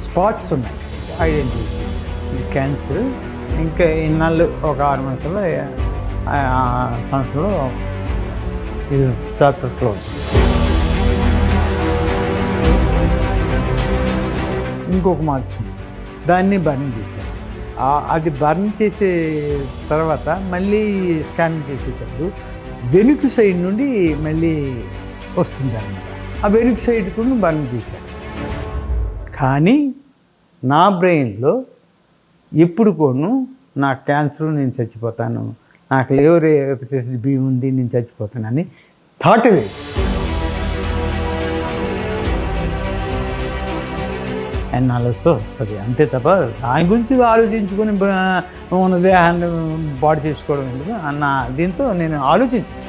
Spots ఉన్నాయి, identify చేశారు ఇది క్యాన్సర్. ఇంకా ఇన్నాళ్ళు ఒక 6 సంవత్సరంలో ఈజ్ చాప్టర్ క్లోజ్. ఇంకొక మార్చింది, దాన్ని బర్న్ చేశారు. అది బర్న్ చేసే తర్వాత మళ్ళీ స్కానింగ్ చేసేటప్పుడు వెనుక సైడ్ నుండి మళ్ళీ వస్తుంది అన్నమాట. ఆ వెనుక సైడ్ కూడా బర్న్ చేశారు. కానీ నా బ్రెయిన్లో ఎప్పుడు కూడా నా క్యాన్సర్, నేను చచ్చిపోతాను, నాకు లివర్ హెపటైటిస్ బి ఉంది, నేను చచ్చిపోతానని థాట్ లేదు. ఎన్నాళ్ళతో వస్తుంది అంతే తప్ప దాని గురించి ఆలోచించుకొని ఉన్న దేహాన్ని బాడీ చేసుకోవడం ఎందుకు అన్న దీంతో నేను ఆలోచించాను.